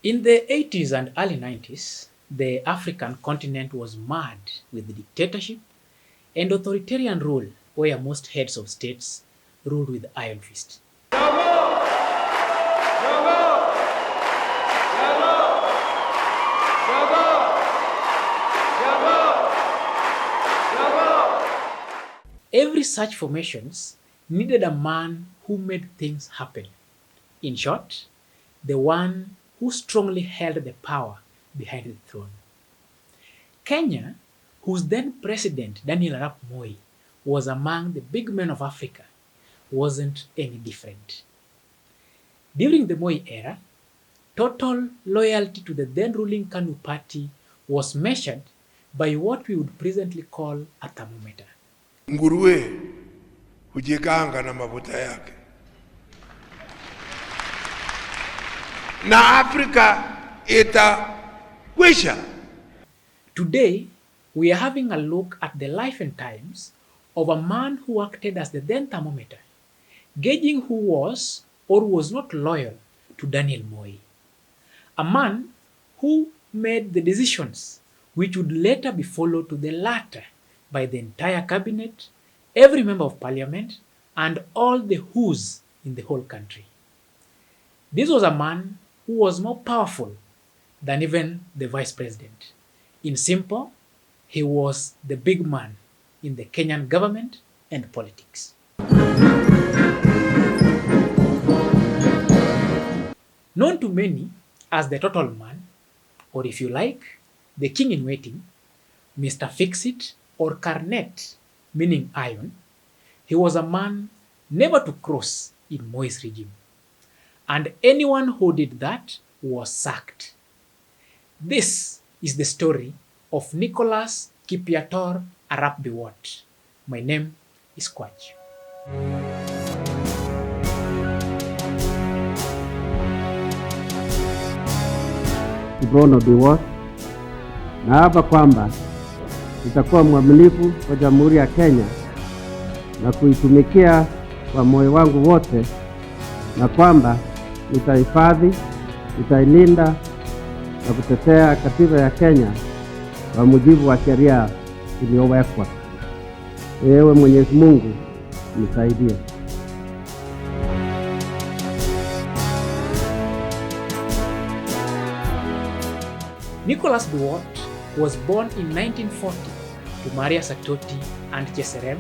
In the 80s and early 90s, the African continent was mad with dictatorship and authoritarian rule, where most heads of states ruled with iron fist. Every such formations needed a man who made things happen. In short, the one who strongly held the power behind the throne. Kenya, whose then president Daniel Arap Moi was among the big men of Africa, wasn't any different. During the Moi era, total loyalty to the then ruling KANU party was measured by what we would presently call a thermometer. Nguruwe hujikanga na mafuta yake. Na Afrika itakwisha. Today, we are having a look at the life and times of a man who acted as the then thermometer, gauging who was or was not loyal to Daniel Moi. A man who made the decisions which would later be followed to the latter by the entire cabinet, every member of parliament, and all the who's in the whole country. This was a man who was more powerful than even the vice president. In simple, he was the big man in the Kenyan government and politics. Known to many as the total man, or if you like, the king in waiting, Mr. Fix-It or Karnet, meaning iron, he was a man never to cross in Moi's regime. And anyone who did that was sacked. This is the story of Nicholas Kipiator Arap Biwott. My name is Kwach. Kibono Biwott, na hapa kwamba nitakuwa mwaminifu kwa Jamhuri ya Kenya na kuitumikia kwa moyo wangu wote, na kwamba nitahifadhi, nitailinda na kutetea katiba ya Kenya kwa mujibu wa sheria iliyowekwa. Ewe Mwenyezi Mungu nisaidie. Nicholas Biwott was born in 1940 to Maria Satoti and Cheserem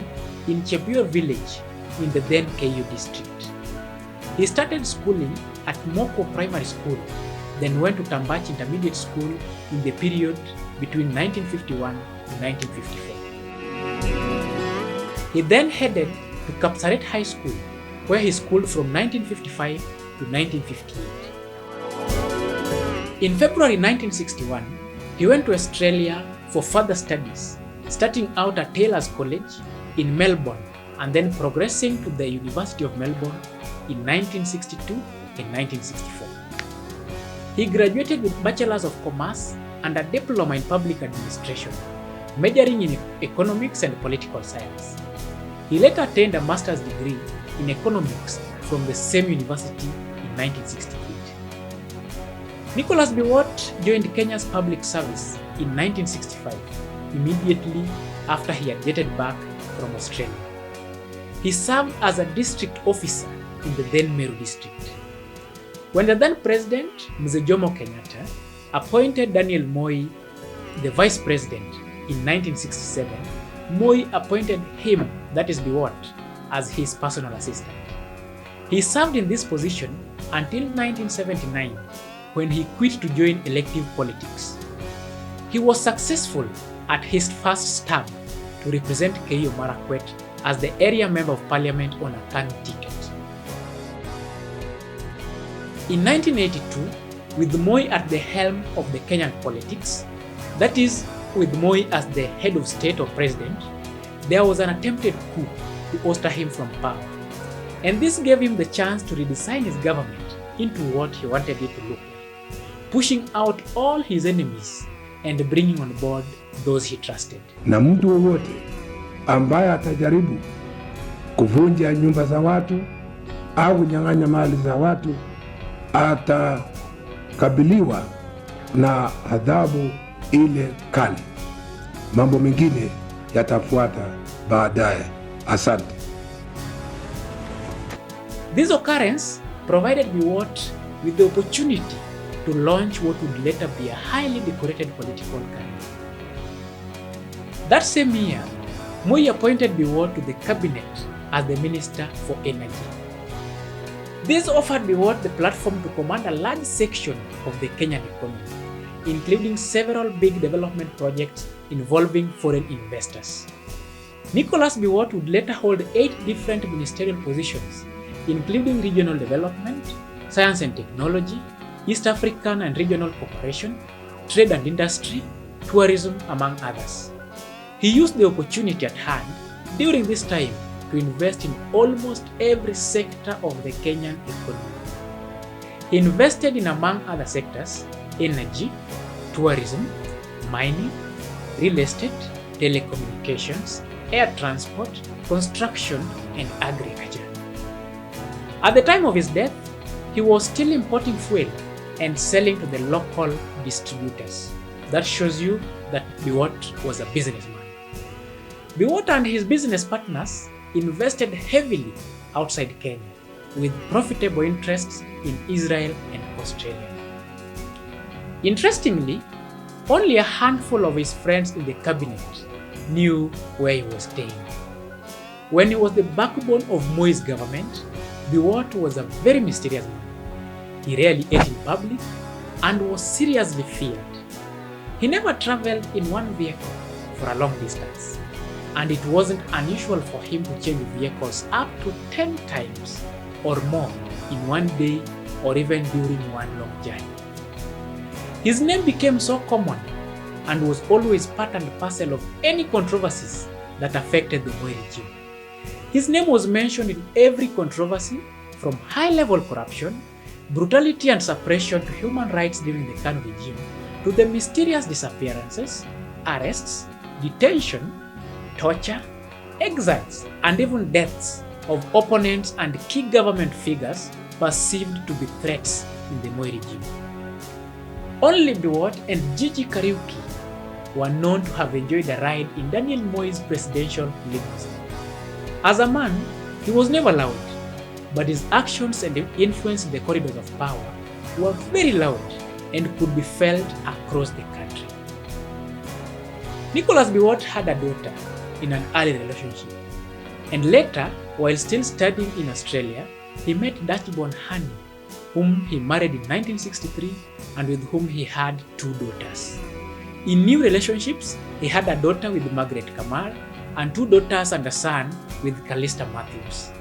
in Chebuor village in the then KU district. He started schooling at Moko Primary School, then went to Tambach Intermediate School in the period between 1951 to 1954. He then headed to Kapsaret High School, where he schooled from 1955 to 1958. In February 1961, he went to Australia for further studies, starting out at Taylor's College in Melbourne and then progressing to the University of Melbourne in 1962 and 1964. He graduated with Bachelor's of Commerce and a Diploma in Public Administration, majoring in Economics and Political Science. He later attained a master's degree in Economics from the same university in 1968. Nicholas Biwott joined Kenya's public service in 1965, immediately after he had jetted back from Australia. He served as a district officer in the then Meru district. When the then president, Mzee Jomo Kenyatta, appointed Daniel Moi the vice president in 1967, Moi appointed him, that is Biwott, as his personal assistant. He served in this position until 1979, when he quit to join elective politics. He was successful at his first term to represent Keio Marakwet as the area member of parliament on a KANU ticket. In 1982, with Moi at the helm of the Kenyan politics, that is, with Moi as the head of state or president, there was an attempted coup to oust him from power. And this gave him the chance to redesign his government into what he wanted it to look like, pushing out all his enemies and bringing on board those he trusted. Na mtu wowote ambaye atajaribu kuvunja nyumba za watu au kunyang'anya mali za watu atakabiliwa na adhabu ile kali. Mambo mengine yatafuata baadaye. Asante. This occurrence provided Biwott with the opportunity to launch what would later be a highly decorated political career. That same year, Moi appointed Biwott to the cabinet as the Minister for Energy. This offered Biwott the platform to command a large section of the Kenyan economy, including several big development projects involving foreign investors. Nicholas Biwott would later hold 8 different ministerial positions, including regional development, science and technology, East African and regional cooperation, trade and industry, tourism, among others. He used the opportunity at hand during this time to invest in almost every sector of the Kenyan economy. He invested in, among other sectors, energy, tourism, mining, real estate, telecommunications, air transport, construction, and agriculture. At the time of his death, he was still importing fuel and selling to the local distributors. That shows you that Biwott was a businessman. Biwott and his business partners invested heavily outside Kenya, with profitable interests in Israel and Australia. Interestingly, only a handful of his friends in the cabinet knew where he was staying. When he was the backbone of Moi's government, Biwott was a very mysterious man. He rarely ate in public and was seriously feared. He never traveled in one vehicle for a long distance, and it wasn't unusual for him to change vehicles up to 10 times or more in one day or even during one long journey. His name became so common and was always part and parcel of any controversies that affected the Moi regime. His name was mentioned in every controversy, from high-level corruption, brutality and suppression to human rights during the Kanu regime, to the mysterious disappearances, arrests, detention, torture, exiles, and even deaths of opponents and key government figures perceived to be threats in the Moi regime. Only Biwott and Gigi Kariuki were known to have enjoyed a ride in Daniel Moi's presidential limousine. As a man, he was never loud, but his actions and influence in the corridors of power were very loud and could be felt across the country. Nicholas Biwott had a daughter in an early relationship, and later, while still studying in Australia, he met Dutch-born Honey, whom he married in 1963 and with whom he had 2 daughters. In new relationships, he had a daughter with Margaret Kamar and 2 daughters and a son with Callista Matthews.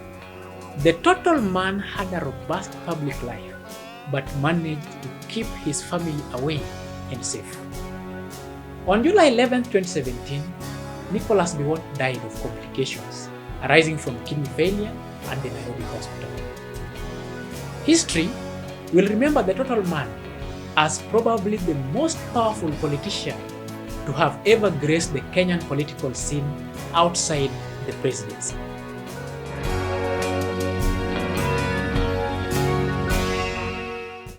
The total man had a robust public life, but managed to keep his family away and safe. On July 11, 2017, Nicholas Biwott died of complications arising from kidney failure at the Nairobi hospital. History will remember the total man as probably the most powerful politician to have ever graced the Kenyan political scene outside the presidency.